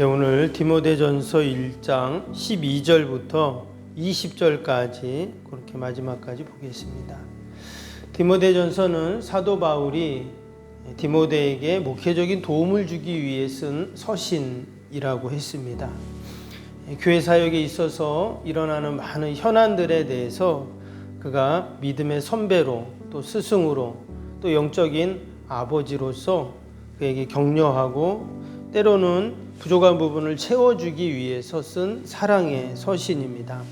오늘 디모데전서 1장 12절부터 20절까지 그렇게 마지막까지 보겠습니다. 디모데전서는 사도 바울이 디모데에게 목회적인 도움을 주기 위해 쓴 서신이라고 했습니다. 교회 사역에 있어서 일어나는 많은 현안들에 대해서 그가 믿음의 선배로 또 스승으로 또 영적인 아버지로서 그에게 격려하고 때로는 부족한 부분을 채워주기 위해서 쓴 사랑의 서신입니다.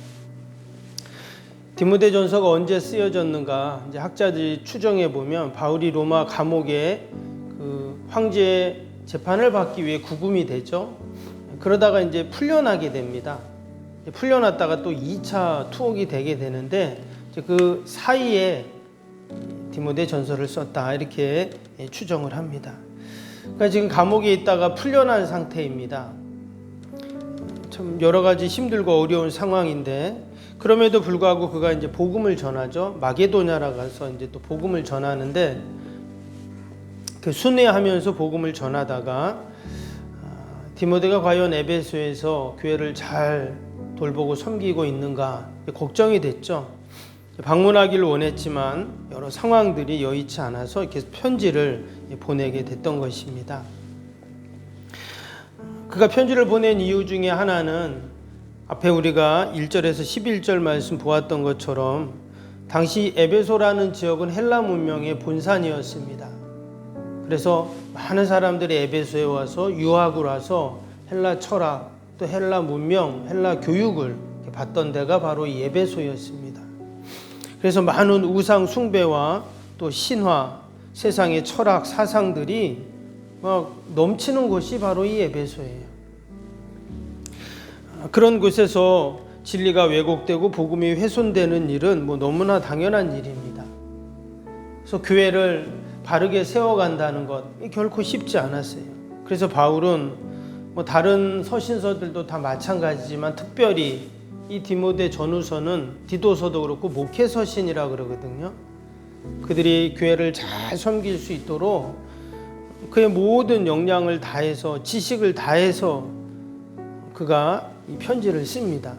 디모데전서가 언제 쓰여졌는가? 이제 학자들이 추정해 보면 바울이 로마 감옥에 그 황제의 재판을 받기 위해 구금이 되죠. 그러다가 이제 풀려나게 됩니다. 풀려났다가 또 2차 투옥이 되게 되는데 그 사이에 디모데전서를 썼다 이렇게 추정을 합니다. 그러니까 지금 감옥에 있다가 풀려난 상태입니다. 참 여러 가지 힘들고 어려운 상황인데 그럼에도 불구하고 그가 이제 복음을 전하죠. 마게도냐라 가서 이제 또 복음을 전하는데 그 순회하면서 복음을 전하다가 디모데가 과연 에베소에서 교회를 잘 돌보고 섬기고 있는가 걱정이 됐죠. 방문하기를 원했지만 여러 상황들이 여의치 않아서 이렇게 편지를 보내게 됐던 것입니다. 그가 편지를 보낸 이유 중에 하나는 앞에 우리가 1절에서 11절 말씀 보았던 것처럼 당시 에베소라는 지역은 헬라 문명의 본산이었습니다. 그래서 많은 사람들이 에베소에 와서 유학을 와서 헬라 철학, 또 헬라 문명, 헬라 교육을 받던 데가 바로 이 에베소였습니다. 그래서 많은 우상 숭배와 또 신화, 세상의 철학, 사상들이 막 넘치는 곳이 바로 이 에베소예요. 그런 곳에서 진리가 왜곡되고 복음이 훼손되는 일은 너무나 당연한 일입니다. 그래서 교회를 바르게 세워간다는 것 결코 쉽지 않았어요. 그래서 바울은 다른 서신서들도 다 마찬가지지만 특별히 이 디모데 전후서는 디도서도 그렇고 목회서신이라 그러거든요. 그들이 교회를 잘 섬길 수 있도록 그의 모든 역량을 다해서 지식을 다해서 그가 이 편지를 씁니다.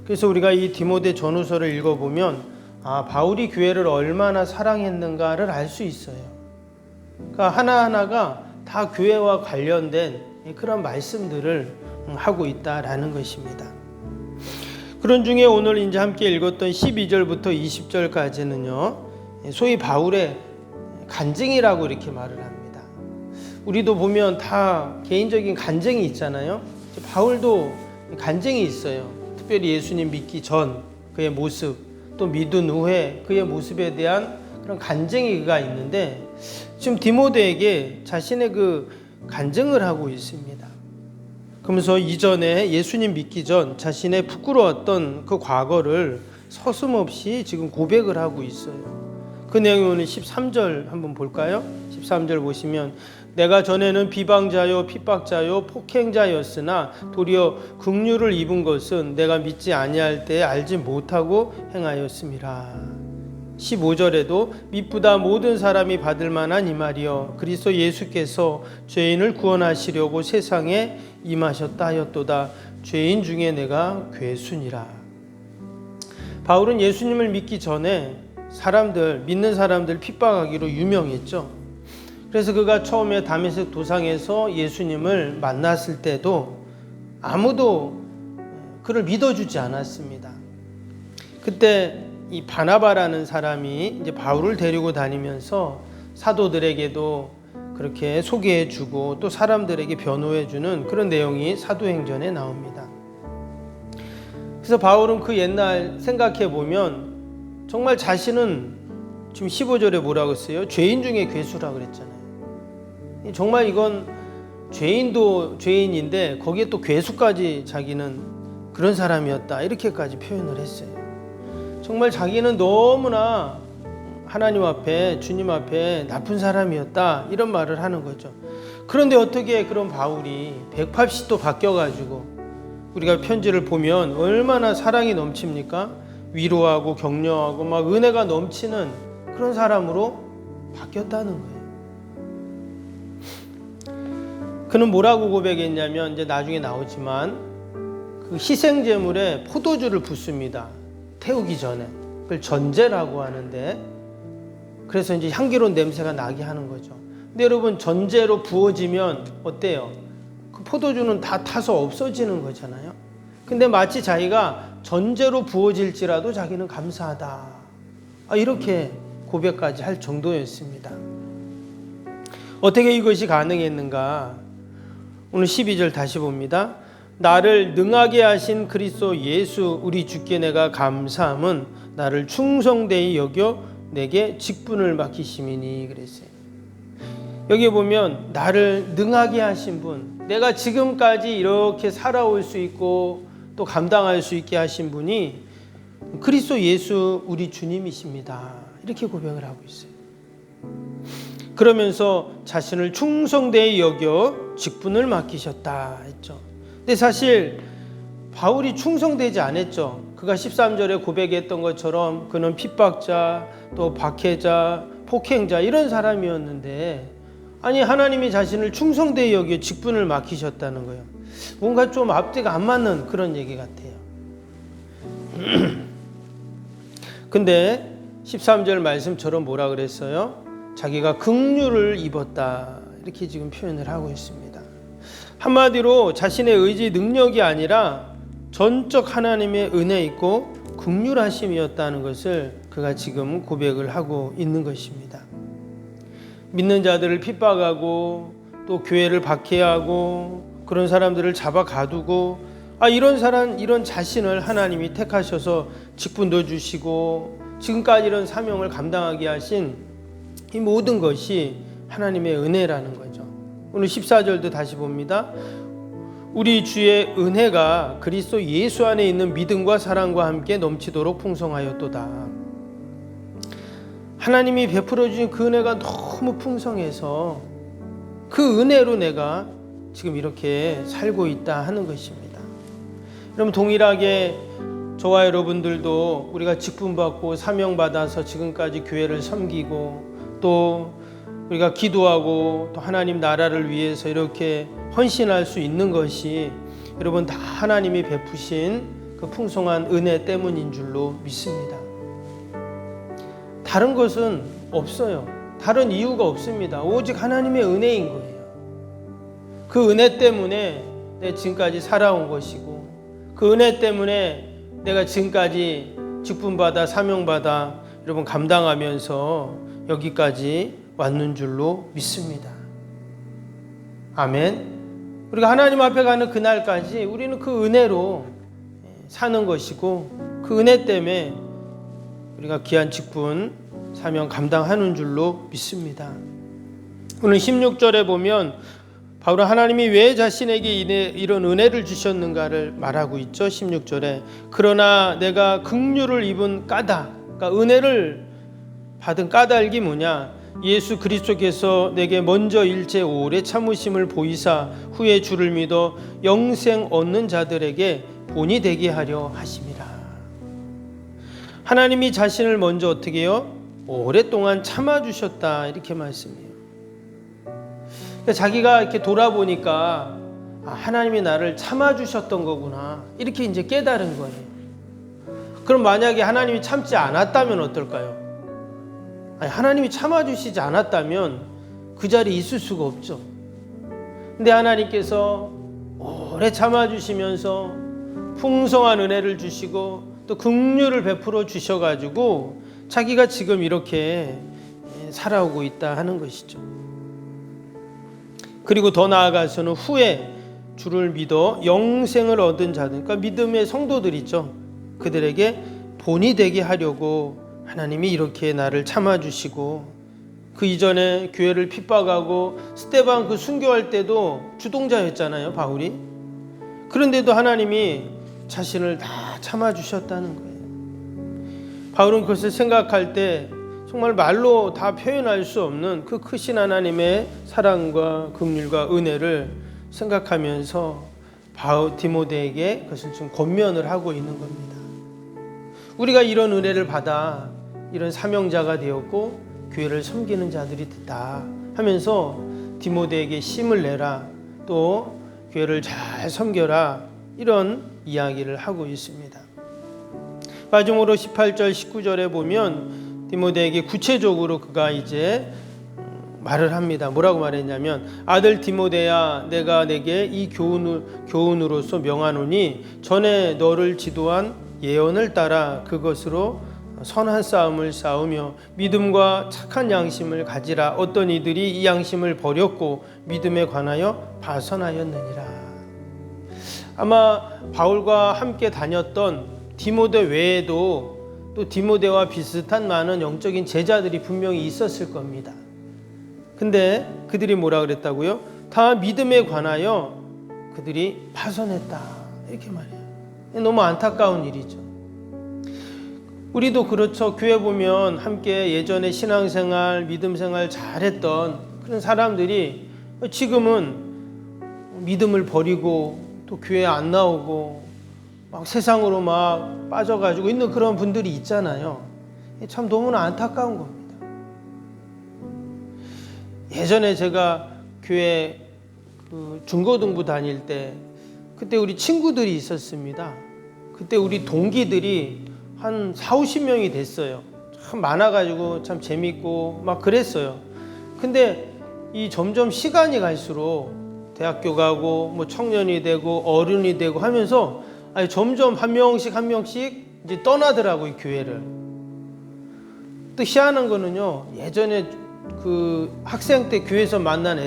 그래서 우리가 이 디모데 전후서를 읽어보면 바울이 교회를 얼마나 사랑했는가를 알 수 있어요. 그러니까 하나하나가 다 교회와 관련된 그런 말씀들을 하고 있다라는 것입니다. 그런 중에 오늘 이제 함께 읽었던 12절부터 20절까지는요, 소위 바울의 간증이라고 이렇게 말을 합니다. 우리도 보면 다 개인적인 간증이 있잖아요. 바울도 간증이 있어요. 특별히 예수님 믿기 전 그의 모습, 또 믿은 후에 그의 모습에 대한 그런 간증이가 있는데 지금 디모데에게 자신의 그 간증을 하고 있습니다. 그러면서 이전에 예수님 믿기 전 자신의 부끄러웠던 그 과거를 서슴없이 지금 고백을 하고 있어요. 그 내용이 오늘 13절 한번 볼까요? 13절 보시면 내가 전에는 비방자요 핍박자요 폭행자였으나 도리어 긍휼을 입은 것은 내가 믿지 아니할 때에 알지 못하고 행하였음이라. 15절에도 미쁘다 모든 사람이 받을 만한 이 말이여 그리스도 예수께서 죄인을 구원하시려고 세상에 임하셨다 하였도다. 죄인 중에 내가 괴순이라. 바울은 예수님을 믿기 전에 믿는 사람들 핍박하기로 유명했죠. 그래서 그가 처음에 다메섹 도상에서 예수님을 만났을 때도 아무도 그를 믿어주지 않았습니다. 그때 이 바나바라는 사람이 이제 바울을 데리고 다니면서 사도들에게도 그렇게 소개해주고 또 사람들에게 변호해주는 그런 내용이 사도행전에 나옵니다. 그래서 바울은 그 옛날 생각해보면 정말 자신은 지금 15절에 뭐라고 했어요? 죄인 중에 괴수라고 그랬잖아요. 정말 이건 죄인도 죄인인데 거기에 또 괴수까지 자기는 그런 사람이었다 이렇게까지 표현을 했어요. 정말 자기는 너무나 하나님 앞에 주님 앞에 나쁜 사람이었다 이런 말을 하는 거죠. 그런데 어떻게 그런 바울이 180도 바뀌어가지고 우리가 편지를 보면 얼마나 사랑이 넘칩니까? 위로하고 격려하고 막 은혜가 넘치는 그런 사람으로 바뀌었다는 거예요. 그는 뭐라고 고백했냐면, 이제 나중에 나오지만 그 희생 제물에 포도주를 붓습니다. 태우기 전에. 그걸 전제라고 하는데, 그래서 이제 향기로운 냄새가 나게 하는 거죠. 근데 여러분, 전제로 부어지면 어때요? 그 포도주는 다 타서 없어지는 거잖아요. 근데 마치 자기가 전제로 부어질지라도 자기는 감사하다, 이렇게 고백까지 할 정도였습니다. 어떻게 이것이 가능했는가? 오늘 12절 다시 봅니다. 나를 능하게 하신 그리스도 예수 우리 주께 내가 감사함은 나를 충성되이 여겨 내게 직분을 맡기심이니 그랬어요. 여기 보면 나를 능하게 하신 분, 내가 지금까지 이렇게 살아올 수 있고 또 감당할 수 있게 하신 분이 그리스도 예수 우리 주님이십니다. 이렇게 고백을 하고 있어요. 그러면서 자신을 충성되이 여겨 직분을 맡기셨다 했죠. 근데 사실 바울이 충성되지 않았죠. 그가 13절에 고백했던 것처럼 그는 핍박자, 또 박해자, 폭행자 이런 사람이었는데, 아니 하나님이 자신을 충성되이 여겨 직분을 맡기셨다는 거예요. 뭔가 좀 앞뒤가 안 맞는 그런 얘기 같아요. 근데 13절 말씀처럼 뭐라 그랬어요? 자기가 긍휼을 입었다, 이렇게 지금 표현을 하고 있습니다. 한마디로 자신의 의지 능력이 아니라 전적 하나님의 은혜 있고 긍휼하심이었다는 것을 그가 지금 고백을 하고 있는 것입니다. 믿는 자들을 핍박하고 또 교회를 박해하고 그런 사람들을 잡아 가두고, 이런 자신을 하나님이 택하셔서 직분도 주시고 지금까지 이런 사명을 감당하게 하신 이 모든 것이 하나님의 은혜라는 거죠. 오늘 14절도 다시 봅니다. 우리 주의 은혜가 그리스도 예수 안에 있는 믿음과 사랑과 함께 넘치도록 풍성하였도다. 하나님이 베풀어 주신 그 은혜가 너무 풍성해서 그 은혜로 내가 지금 이렇게 살고 있다 하는 것입니다. 여러분, 동일하게 저와 여러분들도 우리가 직분받고 사명받아서 지금까지 교회를 섬기고 또 우리가 기도하고 또 하나님 나라를 위해서 이렇게 헌신할 수 있는 것이 여러분 다 하나님이 베푸신 그 풍성한 은혜 때문인 줄로 믿습니다. 다른 것은 없어요. 다른 이유가 없습니다. 오직 하나님의 은혜인 거예요. 그 은혜 때문에 내가 지금까지 살아온 것이고, 그 은혜 때문에 내가 지금까지 직분받아 사명받아 여러분 감당하면서 여기까지 왔는 줄로 믿습니다. 아멘. 우리가 하나님 앞에 가는 그날까지 우리는 그 은혜로 사는 것이고, 그 은혜 때문에 우리가 귀한 직분 사명 감당하는 줄로 믿습니다. 오늘 16절에 보면 바울은 하나님이 왜 자신에게 이런 은혜를 주셨는가를 말하고 있죠. 16절에 그러나 내가 긍휼을 입은 까닭, 그러니까 은혜를 받은 까닭이 뭐냐? 예수 그리스도께서 내게 먼저 일체 오래 참으심을 보이사 후에 주를 믿어 영생 얻는 자들에게 본이 되게 하려 하심이라. 하나님이 자신을 먼저 어떻게 해요? 오랫동안 참아주셨다, 이렇게 말씀해요. 그러니까 자기가 이렇게 돌아보니까 하나님이 나를 참아주셨던 거구나, 이렇게 이제 깨달은 거예요. 그럼 만약에 하나님이 참지 않았다면 어떨까요? 하나님이 참아주시지 않았다면 그 자리에 있을 수가 없죠. 근데 하나님께서 오래 참아주시면서 풍성한 은혜를 주시고 또 긍휼을 베풀어 주셔가지고 자기가 지금 이렇게 살아오고 있다 하는 것이죠. 그리고 더 나아가서는 후에 주를 믿어 영생을 얻은 자들, 그러니까 믿음의 성도들 있죠. 그들에게 본이 되게 하려고 하나님이 이렇게 나를 참아주시고, 그 이전에 교회를 핍박하고 스데반 그 순교할 때도 주동자였잖아요, 바울이. 그런데도 하나님이 자신을 다 참아주셨다는 거예요. 바울은 그것을 생각할 때 정말 말로 다 표현할 수 없는 그 크신 하나님의 사랑과 긍휼과 은혜를 생각하면서 디모데에게 그것을 좀 권면을 하고 있는 겁니다. 우리가 이런 은혜를 받아 이런 사명자가 되었고 교회를 섬기는 자들이 됐다 하면서 디모데에게 힘을 내라, 또 교회를 잘 섬겨라, 이런 이야기를 하고 있습니다. 마지막으로 18절 19절에 보면 디모데에게 구체적으로 그가 이제 말을 합니다. 뭐라고 말했냐면, 아들 디모데야, 내가 내게 이 교훈으로서 명하노니 전에 너를 지도한 예언을 따라 그것으로 선한 싸움을 싸우며 믿음과 착한 양심을 가지라. 어떤 이들이 이 양심을 버렸고 믿음에 관하여 파선하였느니라. 아마 바울과 함께 다녔던 디모데 외에도 또 디모데와 비슷한 많은 영적인 제자들이 분명히 있었을 겁니다. 근데 그들이 뭐라 그랬다고요? 다 믿음에 관하여 그들이 파선했다, 이렇게 말해요. 너무 안타까운 일이죠. 우리도 그렇죠. 교회 보면 함께 예전에 신앙생활, 믿음생활 잘했던 그런 사람들이 지금은 믿음을 버리고 또 교회 안 나오고 막 세상으로 막 빠져가지고 있는 그런 분들이 있잖아요. 참 너무나 안타까운 겁니다. 예전에 제가 교회 중고등부 다닐 때 그때 우리 친구들이 있었습니다. 그때 우리 동기들이 한 40-50명이 됐어요. 참 많아가지고 참 재밌고 막 그랬어요. 근데 이 점점 시간이 갈수록 대학교 가고 뭐 청년이 되고 어른이 되고 하면서 점점 한 명씩 이제 떠나더라고요, 교회를. 또 희한한 거는요, 예전에 그 학생 때 교회에서 만난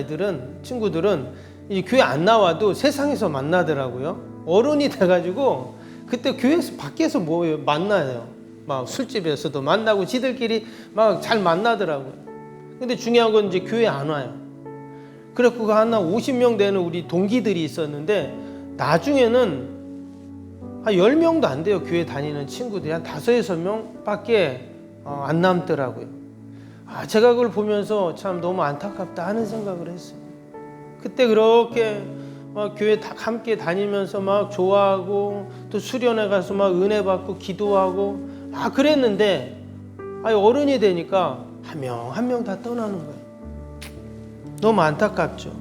친구들은 이제 교회 안 나와도 세상에서 만나더라고요. 어른이 돼가지고 그때 교회에서 밖에서 만나요. 막 술집에서도 만나고 지들끼리 막 잘 만나더라고요. 근데 중요한 건 이제 교회 안 와요. 그래서 그 한 50명 되는 우리 동기들이 있었는데 나중에는 한 10명도 안 돼요. 교회 다니는 친구들이 한 5-6명 밖에 안 남더라고요. 제가 그걸 보면서 참 너무 안타깝다 하는 생각을 했어요. 그때 그렇게 막 교회 함께 다니면서 막 좋아하고 또 수련회 가서 막 은혜 받고 기도하고 막 그랬는데 어른이 되니까 한 명 다 떠나는 거예요. 너무 안타깝죠.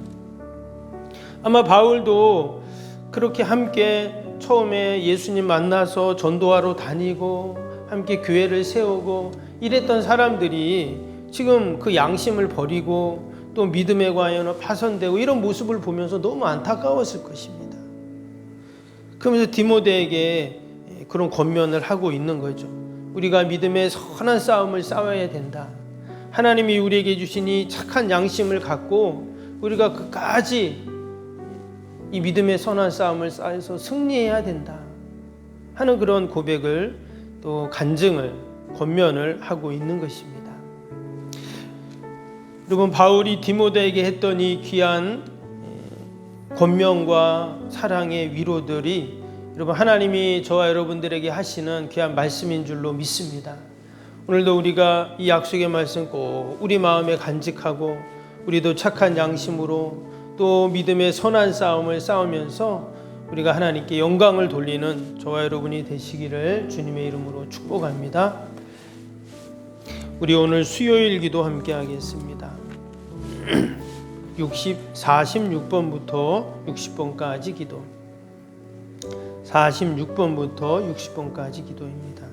아마 바울도 그렇게 함께 처음에 예수님 만나서 전도하러 다니고 함께 교회를 세우고 이랬던 사람들이 지금 그 양심을 버리고 또 믿음에 관하여 파선되고 이런 모습을 보면서 너무 안타까웠을 것입니다. 그러면서 디모데에게 그런 권면을 하고 있는 거죠. 우리가 믿음의 선한 싸움을 싸워야 된다. 하나님이 우리에게 주신 이 착한 양심을 갖고 우리가 끝까지 이 믿음의 선한 싸움을 싸워서 승리해야 된다 하는 그런 고백을 또 간증을, 권면을 하고 있는 것입니다. 여러분, 바울이 디모데에게 했던 이 귀한 권면과 사랑의 위로들이 여러분 하나님이 저와 여러분들에게 하시는 귀한 말씀인 줄로 믿습니다. 오늘도 우리가 이 약속의 말씀 꼭 우리 마음에 간직하고 우리도 착한 양심으로 또 믿음의 선한 싸움을 싸우면서 우리가 하나님께 영광을 돌리는 저와 여러분이 되시기를 주님의 이름으로 축복합니다. 우리 오늘 수요일 기도 함께 하겠습니다. 46번부터 60번까지 기도. 46번부터 60번까지 기도입니다.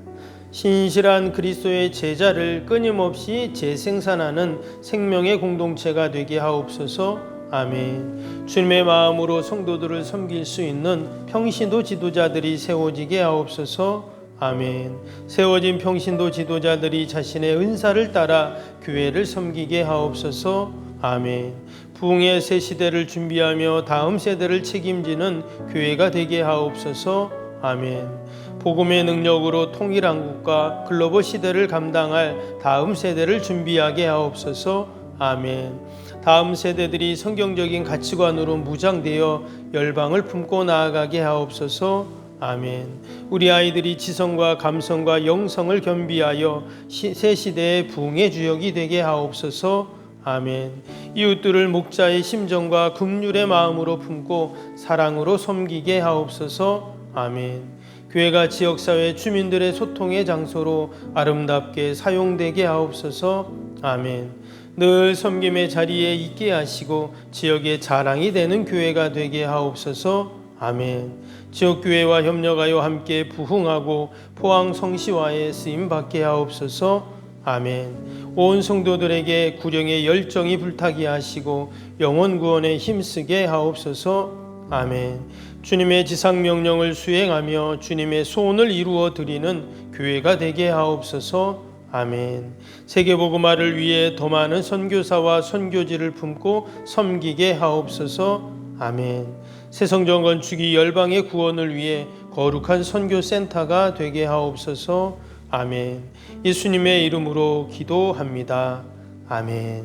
신실한 그리스도의 제자를 끊임없이 재생산하는 생명의 공동체가 되게 하옵소서. 아멘. 주님의 마음으로 성도들을 섬길 수 있는 평신도 지도자들이 세워지게 하옵소서. 아멘. 세워진 평신도 지도자들이 자신의 은사를 따라 교회를 섬기게 하옵소서. 아멘. 부흥의 새 시대를 준비하며 다음 세대를 책임지는 교회가 되게 하옵소서. 아멘. 복음의 능력으로 통일한국과 글로벌 시대를 감당할 다음 세대를 준비하게 하옵소서. 아멘. 다음 세대들이 성경적인 가치관으로 무장되어 열방을 품고 나아가게 하옵소서. 아멘. 우리 아이들이 지성과 감성과 영성을 겸비하여 새 시대의 부흥의 주역이 되게 하옵소서. 아멘. 이웃들을 목자의 심정과 긍휼의 마음으로 품고 사랑으로 섬기게 하옵소서. 아멘. 교회가 지역사회 주민들의 소통의 장소로 아름답게 사용되게 하옵소서. 아멘. 늘 섬김의 자리에 있게 하시고 지역의 자랑이 되는 교회가 되게 하옵소서. 아멘. 지역교회와 협력하여 함께 부흥하고 포항 성시화에 쓰임받게 하옵소서. 아멘. 온 성도들에게 구령의 열정이 불타게 하시고 영혼 구원에 힘쓰게 하옵소서. 아멘. 주님의 지상명령을 수행하며 주님의 소원을 이루어 드리는 교회가 되게 하옵소서. 아멘. 세계복음화를 위해 더 많은 선교사와 선교지를 품고 섬기게 하옵소서. 아멘. 새성전 건축이 열방의 구원을 위해 거룩한 선교센터가 되게 하옵소서. 아멘. 예수님의 이름으로 기도합니다. 아멘.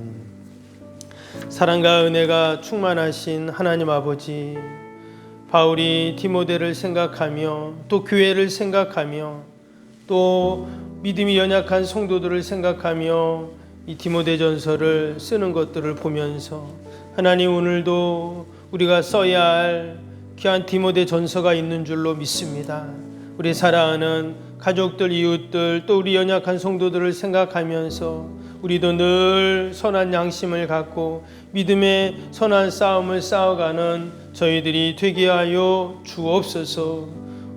사랑과 은혜가 충만하신 하나님 아버지, 바울이 디모데를 생각하며 또 교회를 생각하며 또 믿음이 연약한 성도들을 생각하며 이 디모데전서를 쓰는 것들을 보면서 하나님, 오늘도 우리가 써야 할 귀한 디모데전서가 있는 줄로 믿습니다. 우리 사랑하는 가족들, 이웃들, 또 우리 연약한 성도들을 생각하면서 우리도 늘 선한 양심을 갖고 믿음의 선한 싸움을 싸워가는 저희들이 되게 하여 주옵소서.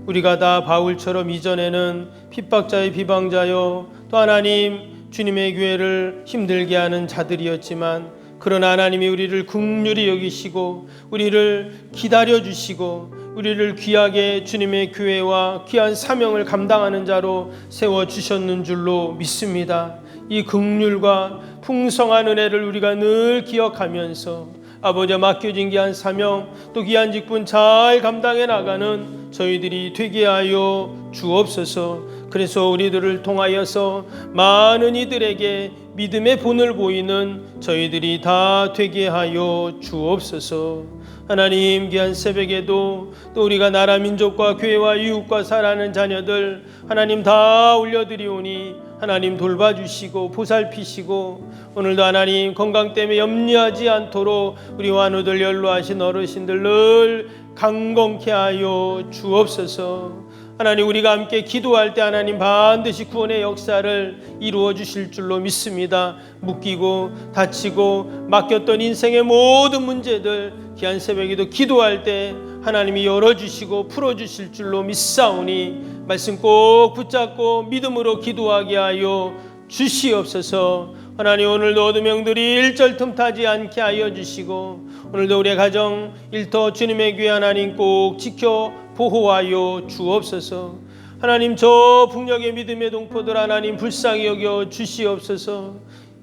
우리가 다 바울처럼 이전에는 핍박자의 비방자요, 또 하나님 주님의 교회를 힘들게 하는 자들이었지만, 그러나 하나님이 우리를 긍휼히 여기시고 우리를 기다려주시고 우리를 귀하게 주님의 교회와 귀한 사명을 감당하는 자로 세워주셨는 줄로 믿습니다. 이 긍휼과 풍성한 은혜를 우리가 늘 기억하면서 아버지와 맡겨진 귀한 사명, 또 귀한 직분 잘 감당해 나가는 저희들이 되게 하여 주옵소서. 그래서 우리들을 통하여서 많은 이들에게 믿음의 본을 보이는 저희들이 다 되게 하여 주옵소서. 하나님, 귀한 새벽에도 또 우리가 나라 민족과 교회와 이웃과 살아가는 자녀들 하나님 다 올려드리오니 하나님 돌봐주시고 보살피시고, 오늘도 하나님 건강 때문에 염려하지 않도록 우리 환우들, 연로하신 어르신들 늘 강건케 하여 주옵소서. 하나님, 우리가 함께 기도할 때 하나님 반드시 구원의 역사를 이루어 주실 줄로 믿습니다. 묶이고 다치고 맡겼던 인생의 모든 문제들 귀한 새벽에도 기도할 때 하나님이 열어주시고 풀어주실 줄로 믿사오니 말씀 꼭 붙잡고 믿음으로 기도하게 하여 주시옵소서. 하나님, 오늘도 어둠 영들이 일절 틈타지 않게 하여 주시고 오늘도 우리의 가정 일터 주님의 교회 하나님 꼭 지켜 보호하여 주옵소서. 하나님, 저 북녘의 믿음의 동포들 하나님 불쌍히 여겨 주시옵소서.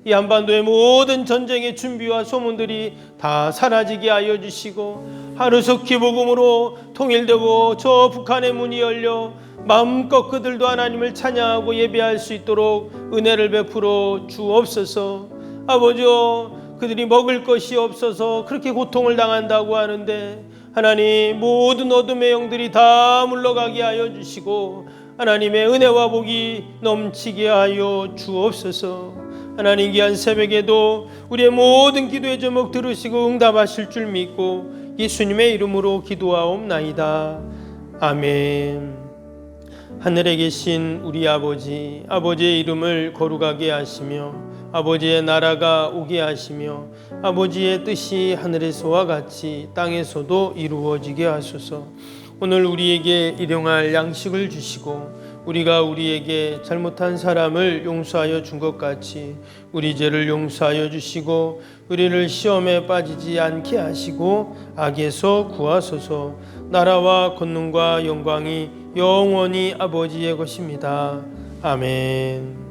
이 한반도의 모든 전쟁의 준비와 소문들이 다 사라지게 하여 주시고 하루속히 복음으로 통일되고 저 북한의 문이 열려 마음껏 그들도 하나님을 찬양하고 예배할 수 있도록 은혜를 베풀어 주옵소서. 아버지여, 그들이 먹을 것이 없어서 그렇게 고통을 당한다고 하는데 하나님, 모든 어둠의 영들이 다 물러가게 하여 주시고 하나님의 은혜와 복이 넘치게 하여 주옵소서. 하나님, 귀한 새벽에도 우리의 모든 기도의 제목 들으시고 응답하실 줄 믿고 예수님의 이름으로 기도하옵나이다. 아멘. 하늘에 계신 우리 아버지, 아버지의 이름을 거룩하게 하시며 아버지의 나라가 오게 하시며 아버지의 뜻이 하늘에서와 같이 땅에서도 이루어지게 하소서. 오늘 우리에게 일용할 양식을 주시고 우리가 우리에게 잘못한 사람을 용서하여 준 것 같이 우리 죄를 용서하여 주시고 우리를 시험에 빠지지 않게 하시고 악에서 구하소서. 나라와 권능과 영광이 영원히 아버지의 것입니다. 아멘.